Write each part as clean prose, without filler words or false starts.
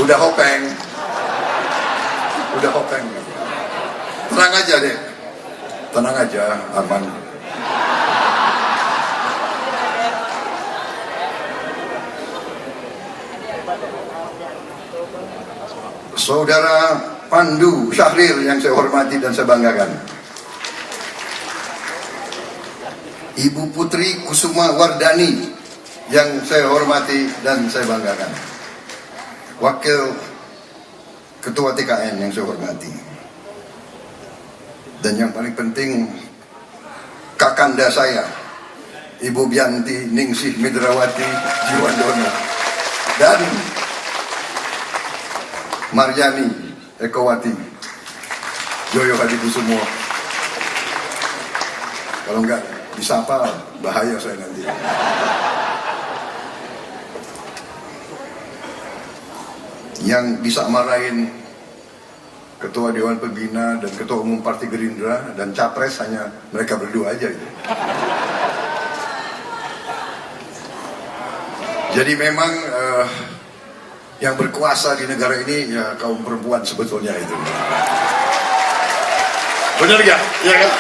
Udah hopeng. Udah hopeng. Tenang aja deh. Tenang aja, aman. Saudara Pandu Syahril yang saya hormati dan saya banggakan, Ibu Putri Kusuma Wardani yang saya hormati dan saya banggakan, Wakil Ketua TKN yang saya hormati, dan yang paling penting kakanda saya, Ibu Bianti Ningsih Midrawati Jiwandono dan Maryani Ekowati Joyo Hadikusumo. Kalau enggak disapa bahaya saya nanti. Yang bisa marahin Ketua Dewan Pembina dan Ketua Umum Partai Gerindra dan Capres hanya mereka berdua aja itu. Jadi memang yang berkuasa di negara ini ya kaum perempuan sebetulnya itu. Benar gak? Ya kan?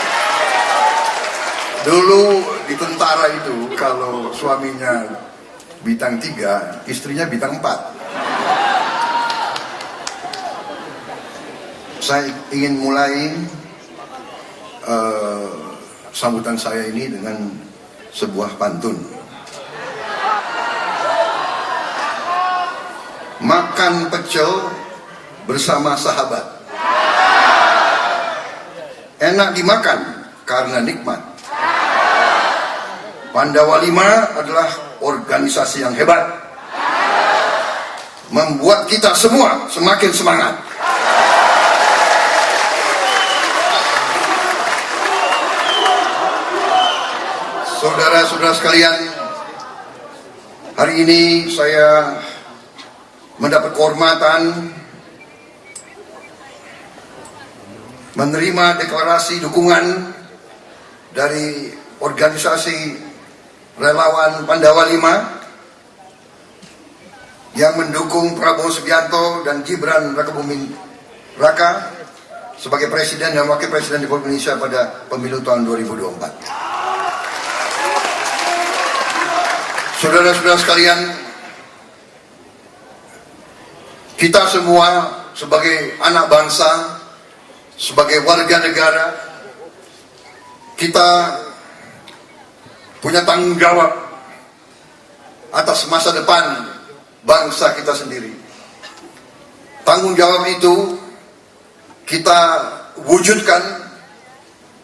Dulu di tentara itu kalau suaminya bintang 3, istrinya bintang 4. Saya ingin mulai sambutan saya ini dengan sebuah pantun. Makan pecel bersama sahabat, enak dimakan karena nikmat. Pandawa 5 adalah organisasi yang hebat, membuat kita semua semakin semangat. Saudara-saudara sekalian, hari ini saya mendapat kehormatan menerima deklarasi dukungan dari organisasi relawan Pandawa 5 yang mendukung Prabowo Subianto dan Gibran Rakabuming Raka sebagai Presiden dan Wakil Presiden Republik Indonesia pada pemilu tahun 2024. Saudara-saudara sekalian, kita semua sebagai anak bangsa, sebagai warga negara, kita punya tanggung jawab atas masa depan bangsa kita sendiri. Tanggung jawab itu kita wujudkan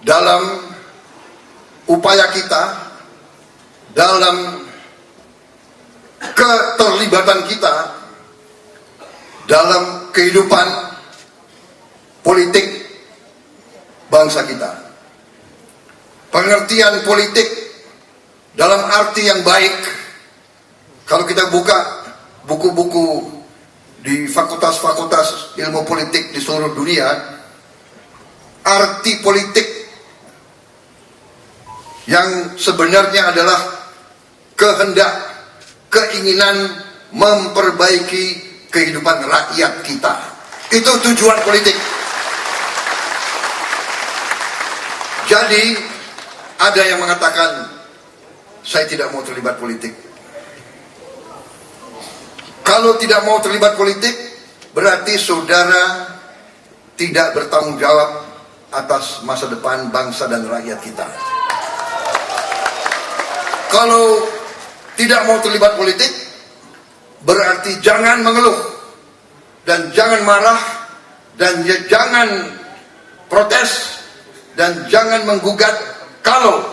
dalam upaya kita, dalam keterlibatan kita dalam kehidupan politik bangsa kita. Pengertian politik dalam arti yang baik, kalau kita buka buku-buku di fakultas-fakultas ilmu politik di seluruh dunia, arti politik yang sebenarnya adalah kehendak, keinginan memperbaiki kehidupan rakyat kita. Itu tujuan politik. Jadi ada yang mengatakan saya tidak mau terlibat politik. Kalau tidak mau terlibat politik, berarti saudara tidak bertanggung jawab atas masa depan bangsa dan rakyat kita. Kalau tidak mau terlibat politik, berarti jangan mengeluh dan jangan marah dan jangan protes dan jangan menggugat kalau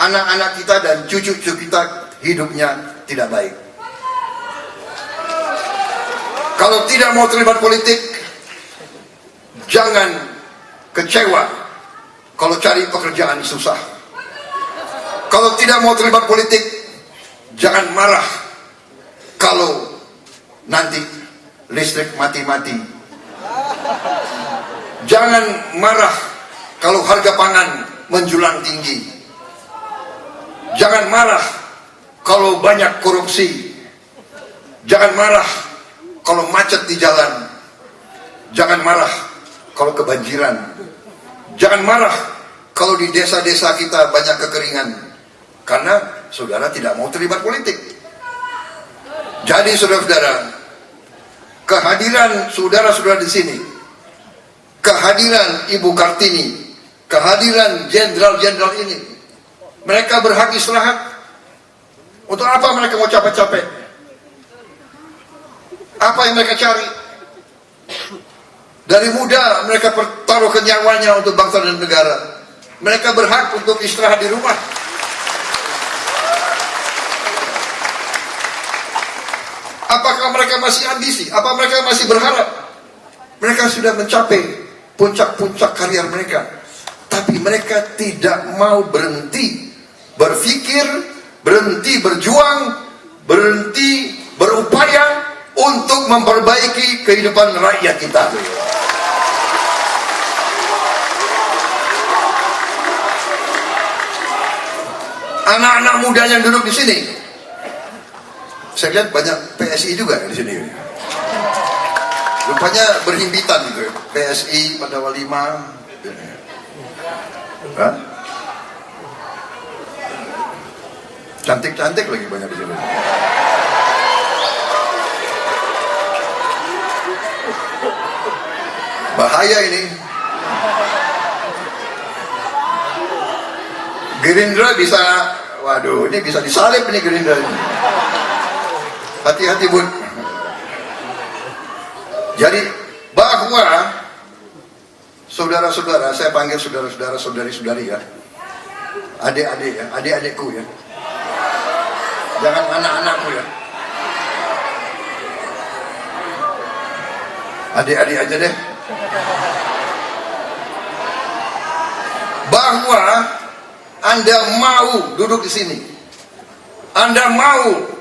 anak-anak kita dan cucu-cucu kita hidupnya tidak baik. Kalau tidak mau terlibat politik, jangan kecewa kalau cari pekerjaan susah. Kalau tidak mau terlibat politik, jangan marah kalau nanti listrik mati-mati. Jangan marah kalau harga pangan menjulang tinggi. Jangan marah kalau banyak korupsi. Jangan marah kalau macet di jalan. Jangan marah kalau kebanjiran. Jangan marah kalau di desa-desa kita banyak kekeringan. Karena saudara tidak mau terlibat politik. Jadi saudara-saudara, kehadiran saudara-saudara di sini, kehadiran Ibu Kartini, kehadiran jenderal-jenderal ini, mereka berhak istirahat. Untuk apa mereka mau capek-capek? Apa yang mereka cari? Dari muda mereka pertaruhkan nyawanya untuk bangsa dan negara. Mereka berhak untuk istirahat di rumah. Apakah mereka masih ambisi? Apa mereka masih berharap? Mereka sudah mencapai puncak-puncak karier mereka. Tapi mereka tidak mau berhenti berpikir, berhenti berjuang, berhenti berupaya untuk memperbaiki kehidupan rakyat kita. Anak-anak muda yang duduk di sini, saya lihat banyak PSI juga di sini. Rupanya berhimpitan gitu, PSI pada Walima. Hah? Cantik-cantik lagi banyak di sini. Bahaya ini. Gerindra bisa, waduh, ini bisa disalib nih Gerindra ini. Hati-hati bun. Jadi bahwa saudara-saudara, saya panggil saudara-saudara, saudari-saudari ya, adik-adik ya, adik-adikku ya, jangan anak-anakku ya, adik-adik aja deh. Bahwa Anda mau duduk di sini, Anda mau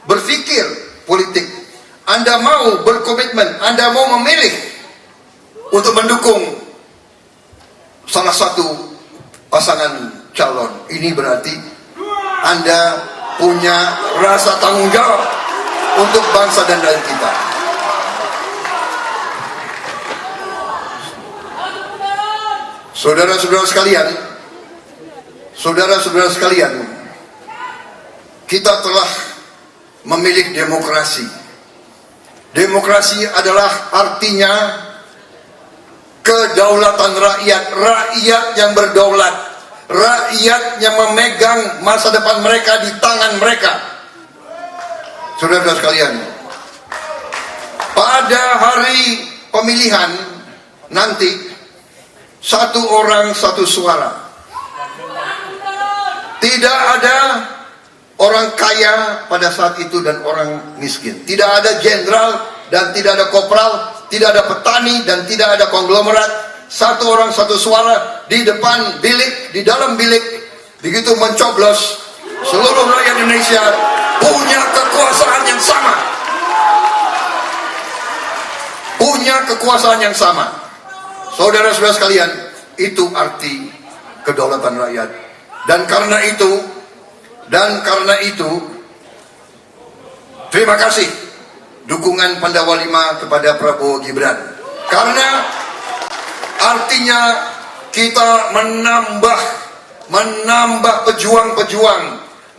berpikir politik, Anda mau berkomitmen, Anda mau memilih untuk mendukung salah satu pasangan calon. Ini berarti Anda punya rasa tanggung jawab untuk bangsa dan negara kita. Saudara-saudara sekalian, saudara-saudara sekalian, kita telah memilih demokrasi. Demokrasi adalah artinya kedaulatan rakyat, rakyat yang berdaulat, rakyat yang memegang masa depan mereka di tangan mereka. Saudara-saudara sekalian, pada hari pemilihan nanti, satu orang satu suara. Tidak ada orang kaya pada saat itu dan orang miskin. Tidak ada jenderal dan tidak ada kopral, tidak ada petani dan tidak ada konglomerat. Satu orang satu suara di depan bilik, di dalam bilik. Begitu mencoblos, seluruh rakyat Indonesia punya kekuasaan yang sama. Punya kekuasaan yang sama. Saudara-saudara sekalian, itu arti kedaulatan rakyat. Dan karena itu, terima kasih dukungan Pandawa 5 kepada Prabowo Gibran. Karena artinya kita menambah pejuang-pejuang,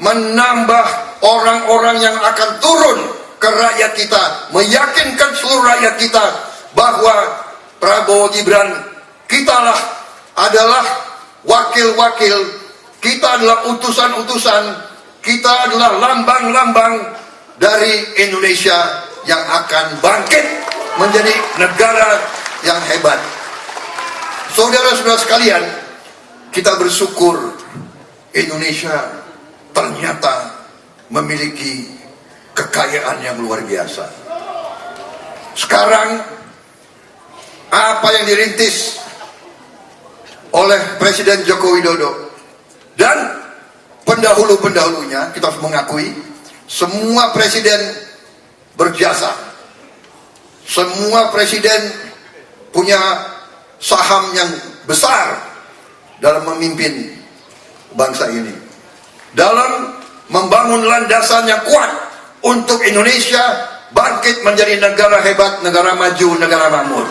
menambah orang-orang yang akan turun ke rakyat kita, meyakinkan seluruh rakyat kita bahwa Prabowo Gibran, kitalah adalah wakil-wakil, kita adalah utusan-utusan, kita adalah lambang-lambang dari Indonesia yang akan bangkit menjadi negara yang hebat. Saudara-saudara sekalian, kita bersyukur Indonesia ternyata memiliki kekayaan yang luar biasa. Sekarang apa yang dirintis oleh Presiden Joko Widodo dan pendahulu-pendahulunya, kita harus mengakui semua presiden berjasa, semua presiden punya saham yang besar dalam memimpin bangsa ini, dalam membangun landasan yang kuat untuk Indonesia bangkit menjadi negara hebat, negara maju, negara makmur.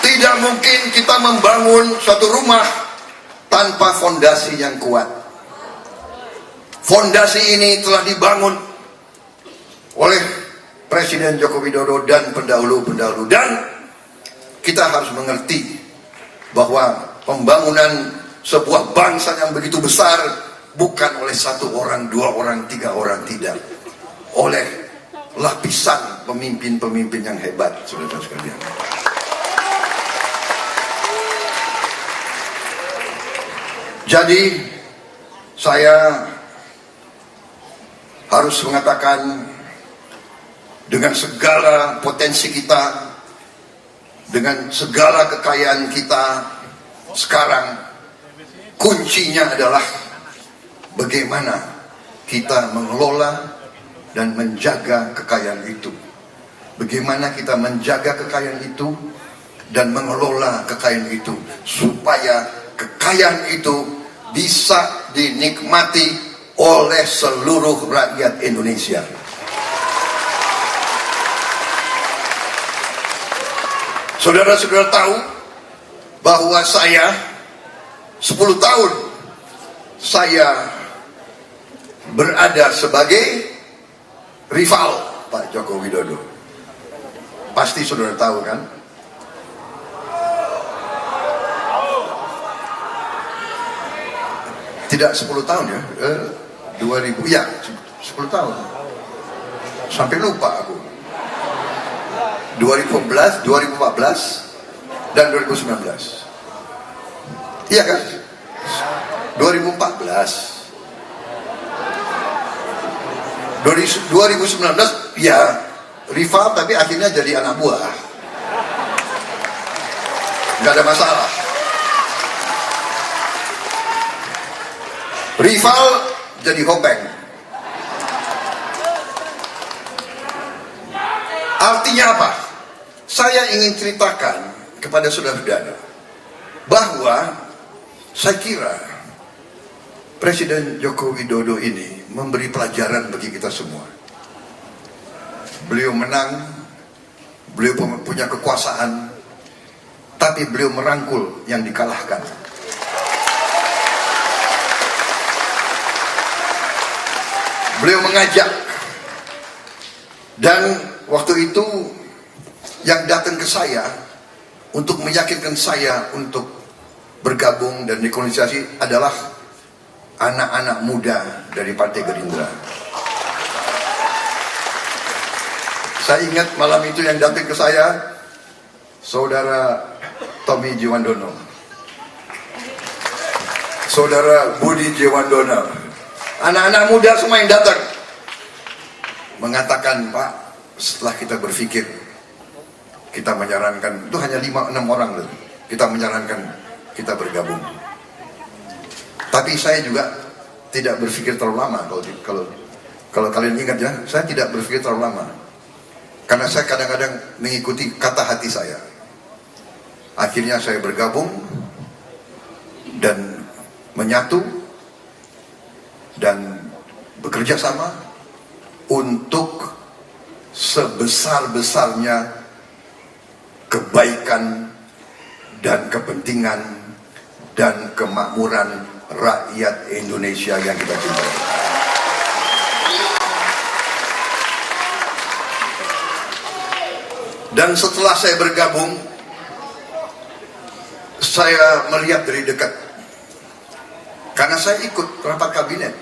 Tidak mungkin kita membangun suatu rumah tanpa fondasi yang kuat. Fondasi ini telah dibangun oleh Presiden Joko Widodo dan pendahulu-pendahulu, dan kita harus mengerti bahwa pembangunan sebuah bangsa yang begitu besar bukan oleh satu orang, dua orang, tiga orang, tidak, oleh lapisan pemimpin-pemimpin yang hebat, saudara sekalian. Jadi saya harus mengatakan, dengan segala potensi kita, dengan segala kekayaan kita, sekarang kuncinya adalah bagaimana kita mengelola dan menjaga kekayaan itu. Bagaimana kita menjaga kekayaan itu dan mengelola kekayaan itu, supaya kekayaan itu bisa dinikmati oleh seluruh rakyat Indonesia. Saudara-saudara tahu bahwa saya 10 tahun saya berada sebagai rival Pak Joko Widodo. Pasti saudara tahu kan? Tidak 10 tahun ya, 2000 ya, 10 tahun. Sampai lupa aku. 2014, 2014, dan 2019. Iya kan? 2014. 2019 ya rival, tapi akhirnya jadi anak buah. Nggak ada masalah. Rival jadi hopeng. Artinya apa? Saya ingin ceritakan kepada saudara-saudara bahwa saya kira Presiden Joko Widodo ini memberi pelajaran bagi kita semua. Beliau menang, beliau punya kekuasaan, tapi beliau merangkul yang dikalahkan. Beliau mengajak, dan waktu itu yang datang ke saya untuk meyakinkan saya untuk bergabung dan rekonsiliasi adalah anak-anak muda dari Partai Gerindra. Saya ingat malam itu yang datang ke saya, Saudara Tommy Jiwandono, Saudara Budi Jiwandono, anak-anak muda semua yang datang mengatakan, Pak, setelah kita berpikir, kita menyarankan, itu hanya 5-6 orang loh, kita menyarankan kita bergabung. Tapi saya juga tidak berpikir terlalu lama. Kalau kalian ingat ya, saya tidak berpikir terlalu lama, karena saya kadang-kadang mengikuti kata hati saya. Akhirnya saya bergabung dan menyatu dan bekerja sama untuk sebesar-besarnya kebaikan dan kepentingan dan kemakmuran rakyat Indonesia yang kita cintai. Dan setelah saya bergabung, saya melihat dari dekat, karena saya ikut rapat kabinet.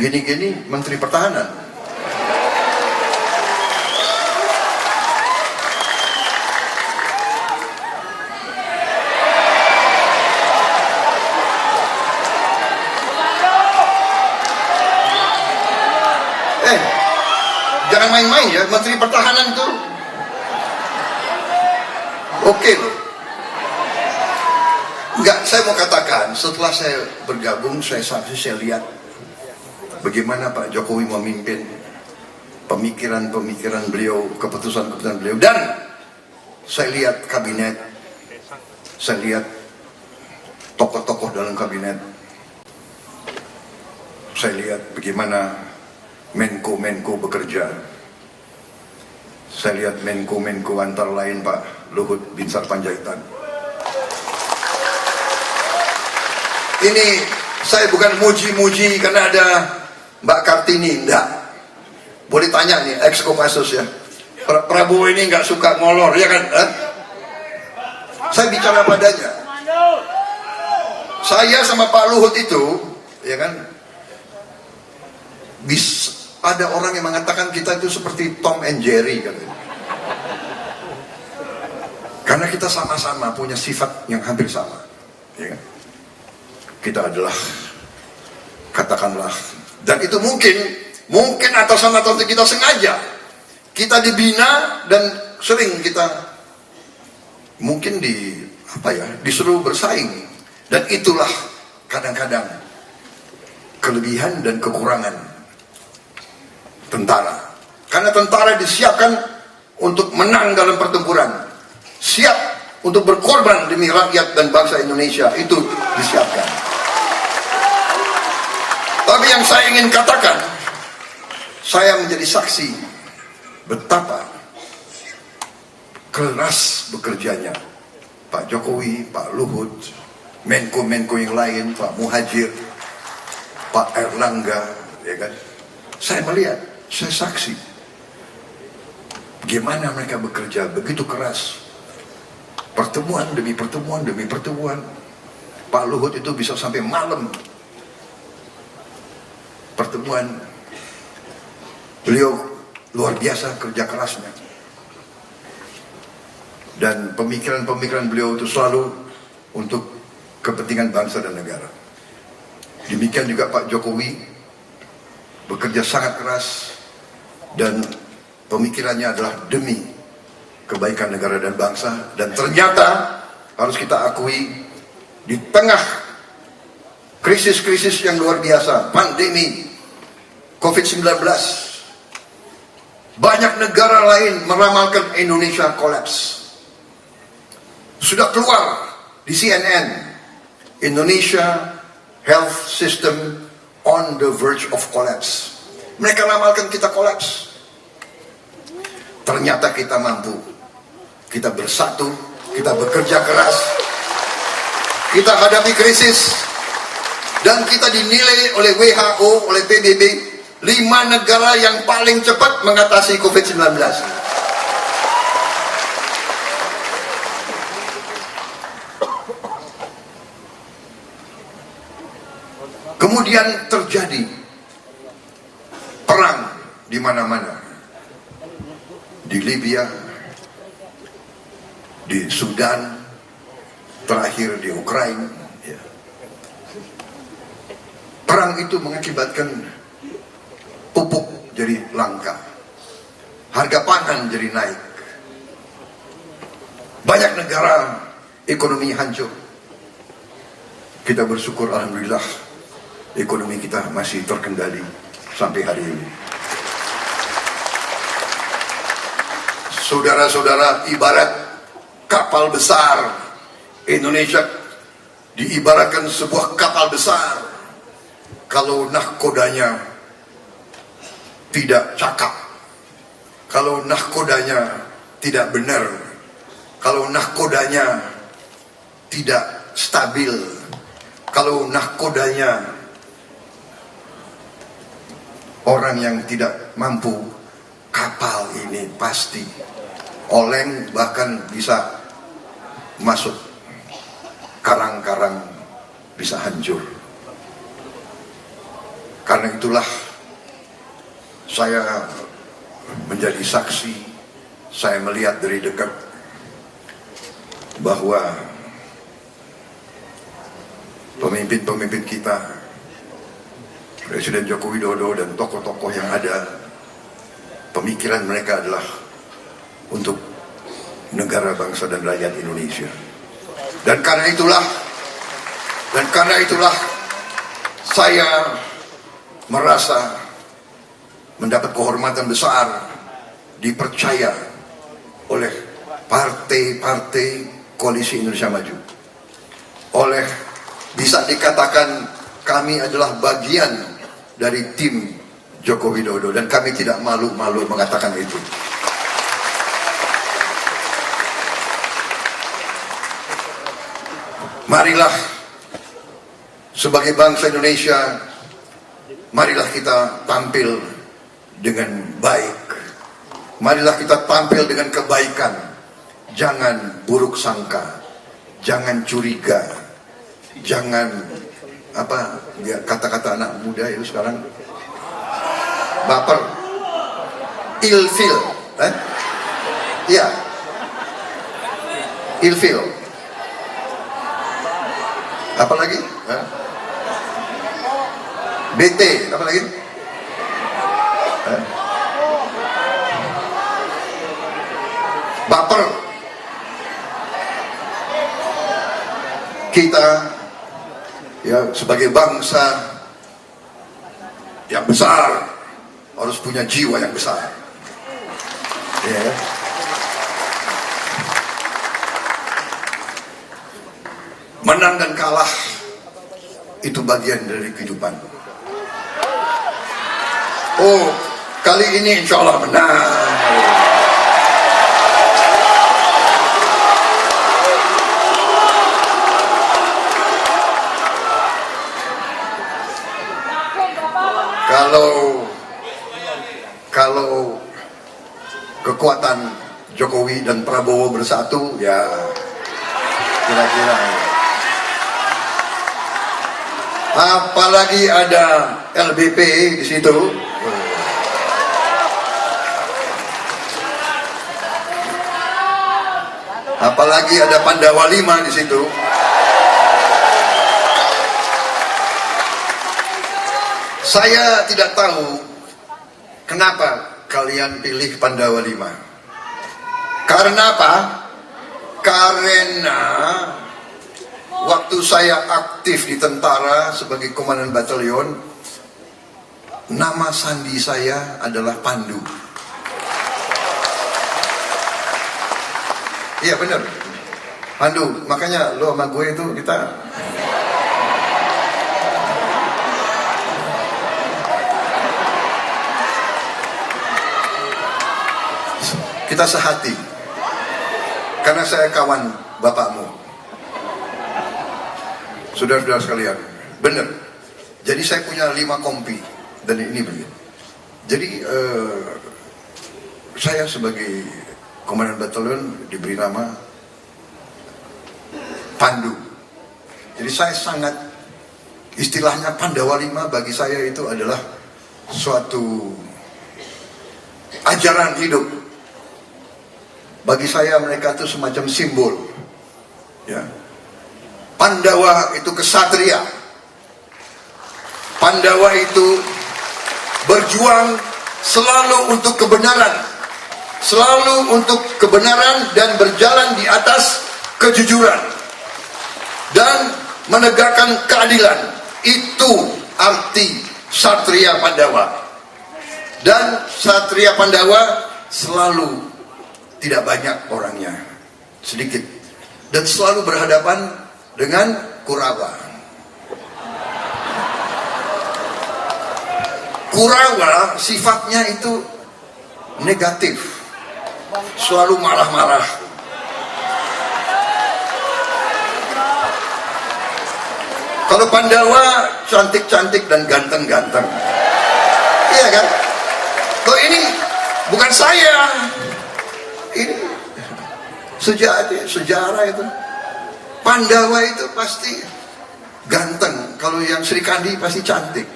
Gini-gini Menteri Pertahanan. Jangan main-main ya, Menteri Pertahanan itu oke loh. Enggak, saya mau katakan, setelah saya bergabung, saya lihat bagaimana Pak Jokowi memimpin, pemikiran-pemikiran beliau, keputusan-keputusan beliau, dan saya lihat kabinet, saya lihat tokoh-tokoh dalam kabinet, saya lihat bagaimana Menko-menko bekerja. Saya lihat menko-menko antara lain Pak Luhut Binsar Panjaitan. Ini saya bukan muji-muji karena ada Mbak Kartini, enggak. Boleh tanya nih, ex Kopassus ya. Prabowo ini nggak suka ngolor, ya kan? Saya bicara padanya. Saya sama Pak Luhut itu, ya kan? Ada orang yang mengatakan kita itu seperti Tom and Jerry, katanya. Karena kita sama-sama punya sifat yang hampir sama, ya kan? Kita adalah, katakanlah, dan itu mungkin atasan-atasan kita sengaja, kita dibina dan sering kita mungkin disuruh bersaing, dan itulah kadang-kadang kelebihan dan kekurangan tentara. Karena tentara disiapkan untuk menang dalam pertempuran, siap untuk berkorban demi rakyat dan bangsa Indonesia, itu disiapkan. Tapi yang saya ingin katakan, saya menjadi saksi betapa keras bekerjanya Pak Jokowi, Pak Luhut, menko-menko yang lain, Pak Muhajir, Pak Erlangga, ya kan? Saya melihat, saya saksi bagaimana mereka bekerja begitu keras, pertemuan demi pertemuan demi pertemuan. Pak Luhut itu bisa sampai malam pertemuan. Beliau luar biasa kerja kerasnya, dan pemikiran-pemikiran beliau itu selalu untuk kepentingan bangsa dan negara. Demikian juga Pak Jokowi bekerja sangat keras, dan pemikirannya adalah demi kebaikan negara dan bangsa. Dan ternyata harus kita akui, di tengah krisis-krisis yang luar biasa, pandemi COVID-19, banyak negara lain meramalkan Indonesia kolaps. Sudah keluar di CNN, Indonesia health system on the verge of collapse. Mereka ramalkan kita kolaps. Ternyata kita mampu. Kita bersatu, kita bekerja keras, kita hadapi krisis, dan kita dinilai oleh WHO, oleh PBB, 5 negara yang paling cepat mengatasi COVID-19. Kemudian terjadi perang di mana-mana. Di Libya, di Sudan, terakhir di Ukraina. Ya. Perang itu mengakibatkan pupuk jadi langka, harga pangan jadi naik, banyak negara ekonomi hancur. Kita bersyukur, alhamdulillah, ekonomi kita masih terkendali sampai hari ini. Saudara-saudara, ibarat kapal besar, Indonesia diibaratkan sebuah kapal besar. Kalau nahkodanya tidak cakap, kalau nahkodanya tidak benar, kalau nahkodanya tidak stabil, kalau nahkodanya orang yang tidak mampu, kapal ini pasti oleng, bahkan bisa masuk karang-karang, bisa hancur. Karena itulah saya menjadi saksi, saya melihat dari dekat bahwa pemimpin-pemimpin kita, Presiden Joko Widodo dan tokoh-tokoh yang ada, pemikiran mereka adalah untuk negara, bangsa, dan rakyat Indonesia. Dan karena itulah saya merasa mendapat kehormatan besar, dipercaya oleh partai-partai Koalisi Indonesia Maju, oleh, bisa dikatakan kami adalah bagian dari tim Joko Widodo, dan kami tidak malu-malu mengatakan itu. Marilah sebagai bangsa Indonesia, marilah kita tampil dengan baik. Marilah kita tampil dengan kebaikan. Jangan buruk sangka, jangan curiga, jangan apa ya, kata-kata anak muda itu sekarang, baper, ilfil, ya, ilfil. Apa lagi? BT, apa lagi? Baper. Kita ya sebagai bangsa yang besar harus punya jiwa yang besar. Ya. Menang dan kalah itu bagian dari kehidupan. Oh, kali ini insya Allah menang. Kalau kekuatan Jokowi dan Prabowo bersatu, ya kira-kira. Apalagi ada LBP di situ. Apalagi ada Pandawa 5 di situ. Saya tidak tahu kenapa kalian pilih Pandawa 5. Karena apa? Karena waktu saya aktif di tentara sebagai komandan batalion, nama sandi saya adalah Pandu. Iya benar, Pandu. Makanya lo sama gue itu kita sehati, karena saya kawan bapakmu. Saudara-saudara sekalian, benar. Jadi saya punya 5 kompi, dan ini begini. Jadi saya sebagai komandan batalion diberi nama Pandu. Jadi saya sangat, istilahnya Pandawa 5 bagi saya itu adalah suatu ajaran hidup. Bagi saya mereka itu semacam simbol, ya. Pandawa itu kesatria. Pandawa itu berjuang selalu untuk kebenaran, selalu untuk kebenaran dan berjalan di atas kejujuran dan menegakkan keadilan. Itu arti Satria Pandawa. Dan Satria Pandawa selalu tidak banyak orangnya, sedikit, dan selalu berhadapan dengan Kurawa. Kurawa sifatnya itu negatif, selalu marah-marah. Kalau Pandawa cantik-cantik dan ganteng-ganteng, iya kan? Kalau ini bukan saya. Ini sejarah itu. Pandawa itu pasti ganteng. Kalau yang Sri Kandi pasti cantik.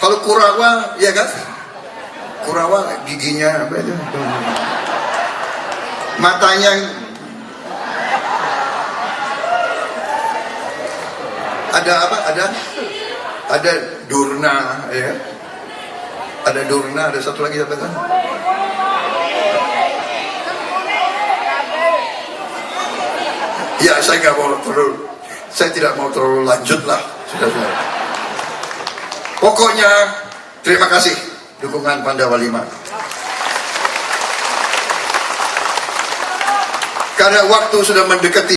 Kalau Kurawa, ya kan? Kurawa giginya apa itu? Matanya ada apa? Ada Durna, ya. Ada Durna, ada satu lagi apa kan? Ya, saya tidak mau terlalu lanjut lah, sudah. Pokoknya terima kasih dukungan Pandawa 5. Karena waktu sudah mendekati